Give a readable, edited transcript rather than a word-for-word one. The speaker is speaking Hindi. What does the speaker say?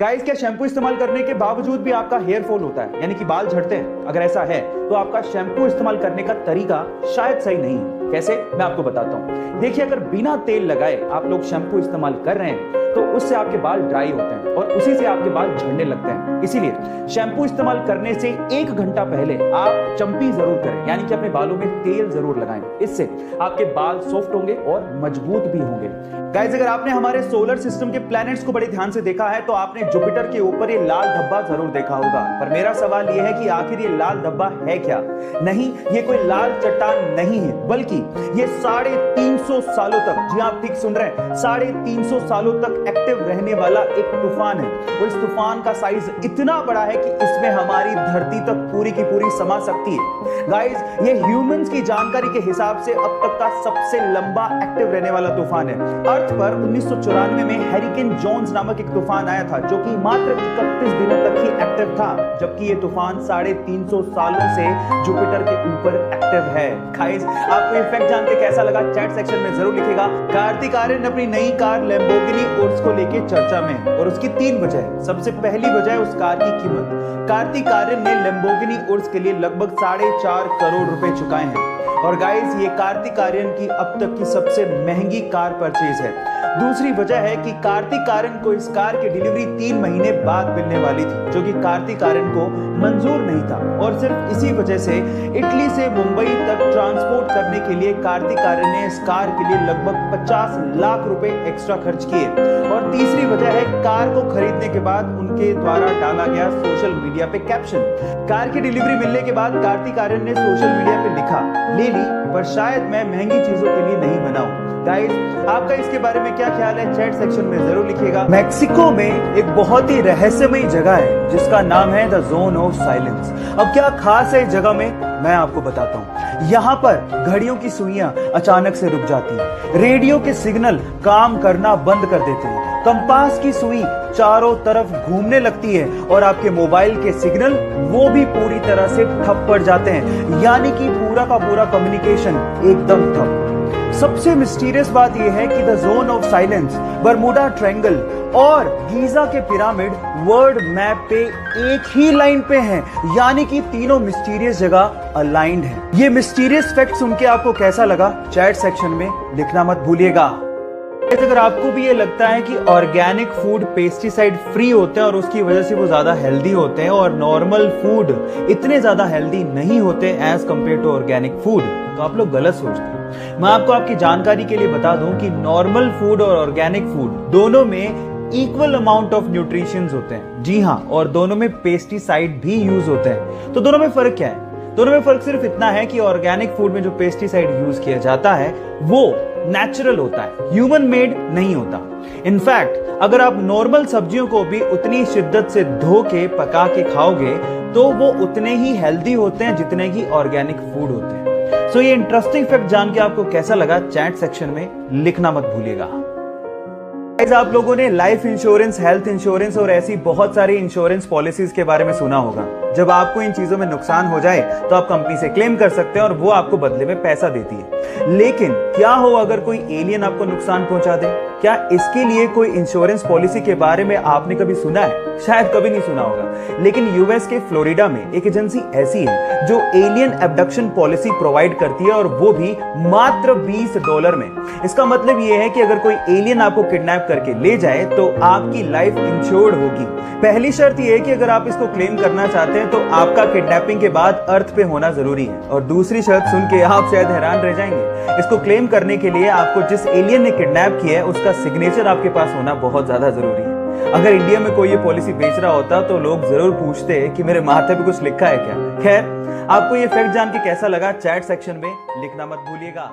गाइस, क्या शैम्पू इस्तेमाल करने के बावजूद भी आपका हेयर फॉल होता है, यानी कि बाल झड़ते हैं? अगर ऐसा है तो आपका शैम्पू इस्तेमाल करने का तरीका शायद सही नहीं है। कैसे, मैं आपको बताता हूं। देखिए, अगर बिना तेल लगाए आप लोग शैम्पू इस्तेमाल कर रहे हैं तो उससे आपके बाल ड्राई होते हैं और उसी से आपके बाल झड़ने लगते हैं। इसीलिए शैम्पू इस्तेमाल करने से 1 घंटा पहले आप चंपी जरूर करें, यानी कि अपने बालों में तेल जरूर लगाएं। इससे आपके बाल सॉफ्ट होंगे और मजबूत भी होंगे। गाइस, अगर आपने हमारे सोलर सिस्टम के प्लैनेट्स को बड़े ध्यान से देखा है तो आपने जुपिटर के ऊपर ये लाल धब्बा जरूर देखा होगा। पर मेरा सवाल ये है कि आखिर ये लाल धब्बा है क्या? नहीं, ये कोई लाल चट्टान नहीं है, बल्कि ये 350 सालों तक, जी आप ठीक सुन रहे हैं, 350 सालों तक एक्टिव रहने वाला एक तूफान है। और इस तूफान का साइज इतना बड़ा है कि इसमें हमारी धरती तक पूरी की पूरी समा सकती है। गाइस, ये ह्यूमंस की जानकारी के हिसाब से अब तक का सबसे लंबा एक्टिव रहने वाला तूफान है। अर्थ पर 1994 में हैरिकेन जोन्स नामक एक तूफान आया था, जो कि मात्र 31 दिनों तक ही एक्टिव था, जबकि ये तूफान 350 सालों से जुपिटर के ऊपर एक्टिव है। गाइस, आपको ये फैक्ट जान के कैसा लगा चैट सेक्शन में जरूर लिखिएगा। कार्तिक आर्यन अपनी नई कार लैम्बोर्गिनी उर्स को लेके चर्चा में, और उसकी 3 वजह है। सबसे पहली वजह है उस कार की कीमत। कार्तिक आर्यन ने लैम्बोर्गिनी उर्स के लिए लगभग 4.5 करोड़ रुपए चुकाए हैं। और गाइस, ये कार्तिक आर्यन की अब तक की सबसे महंगी कार परचेज है। दूसरी वजह है कि कार्तिक आर्यन को इस कार की डिलीवरी 3 महीने बाद मिलने वाली थी, जो कि कार्तिक आर्यन को मंजूर नहीं था। और सिर्फ इसी वजह से इटली से मुंबई तक ट्रांसपोर्ट करने के लिए कार्तिक आर्यन ने इस कार के लिए लगभग 50 लाख रुपए एक्स्ट्रा खर्च किए। और तीसरी वजह है कार को खरीदने के बाद उनके द्वारा डाला गया सोशल मीडिया पे कैप्शन। कार की डिलीवरी मिलने के बाद कार्तिक आर्यन ने सोशल मीडिया पे लिखा, ले ली, पर शायद मैं महंगी चीजों के लिए नहीं बना हूं। गाइस, आपका इसके बारे में क्या ख्याल है चैट सेक्शन में जरूर लिखिएगा। मैक्सिको में एक बहुत ही रहस्यमयी जगह है जिसका नाम है द जोन ऑफ साइलेंस। अब क्या खास है इस जगह में, मैं आपको बताता हूँ। यहाँ पर घड़ियों की सुइयां अचानक से रुक जाती हैं, रेडियो के सिग्नल काम करना बंद कर देते हैं, कंपास की सुई चारों तरफ घूमने लगती है और आपके मोबाइल के सिग्नल वो भी पूरी तरह से ठप पड़ जाते हैं, यानी कि पूरा का पूरा कम्युनिकेशन एकदम ठप। सबसे मिस्टीरियस बात यह है कि the zone of silence, Bermuda triangle और गीजा के पिरामिड वर्ल्ड मैप पे एक ही लाइन पे हैं, यानी कि तीनों मिस्टीरियस जगह अलाइंड हैं। ये मिस्टीरियस फैक्ट सुन के आपको कैसा लगा चैट सेक्शन में लिखना मत भूलिएगा। अगर आपको भी ये लगता है कि ऑर्गेनिक फूड पेस्टिसाइड फ्री होते हैं और उसकी वजह से वो ज्यादा हेल्दी होते हैं और नॉर्मल फूड इतने ज्यादा हेल्दी नहीं होते as compare to organic food, तो आप लोग गलत सोचते हैं। मैं आपको आपकी जानकारी के लिए बता दूं कि नॉर्मल फूड और ऑर्गेनिक फूड दोनों में इक्वल अमाउंट ऑफ न्यूट्रिशंस होते हैं। जी हाँ, और दोनों में पेस्टिसाइड भी यूज होते हैं। तो दोनों में फर्क क्या है? दोनों में फर्क सिर्फ इतना है कि ऑर्गेनिक फूड में जो पेस्टिसाइड यूज किया जाता है वो नेचुरल होता है, ह्यूमन मेड नहीं होता। इनफैक्ट अगर आप नॉर्मल सब्जियों को भी उतनी शिद्दत से धो के पका के खाओगे तो वो उतने ही हेल्दी होते हैं जितने की ऑर्गेनिक फूड होते हैं। सो ये इंटरेस्टिंग फैक्ट जान के आपको कैसा लगा चैट सेक्शन में लिखना मत भूलिएगा। आप लोगों ने लाइफ इंश्योरेंस, हेल्थ इंश्योरेंस और ऐसी बहुत सारी इंश्योरेंस पॉलिसीज के बारे में सुना होगा। जब आपको इन चीजों में नुकसान हो जाए तो आप कंपनी से क्लेम कर सकते हैं और वो आपको बदले में पैसा देती है। लेकिन क्या हो अगर कोई एलियन आपको नुकसान पहुंचा दे? क्या इसके लिए कोई इंश्योरेंस पॉलिसी के बारे में आपने कभी सुना है? शायद कभी नहीं सुना होगा। लेकिन यूएस के फ्लोरिडा में एक एजेंसी ऐसी है जो एलियन एब्डक्शन पॉलिसी प्रोवाइड करती है, और वो भी मात्र $20 में। इसका मतलब ये है कि अगर कोई एलियन आपको किडनैप करके ले जाए तो आपकी लाइफ इंश्योर्ड होगी। पहली शर्त यह है कि अगर आप इसको क्लेम करना चाहते हैं तो आपका किडनैपिंग के बाद अर्थ पे होना जरूरी है। और दूसरी शर्त सुन के आप शायद हैरान रह जाएंगे। इसको क्लेम करने के लिए आपको जिस एलियन ने किडनैप किया है उसका सिग्नेचर आपके पास होना बहुत ज्यादा जरूरी है। अगर इंडिया में कोई ये पॉलिसी बेच रहा होता तो लोग जरूर पूछते कि मेरे माथे पे कुछ लिखा है क्या। खैर, आपको ये फैक्ट जान के कैसा लगा चैट सेक्शन में लिखना मत भूलिएगा।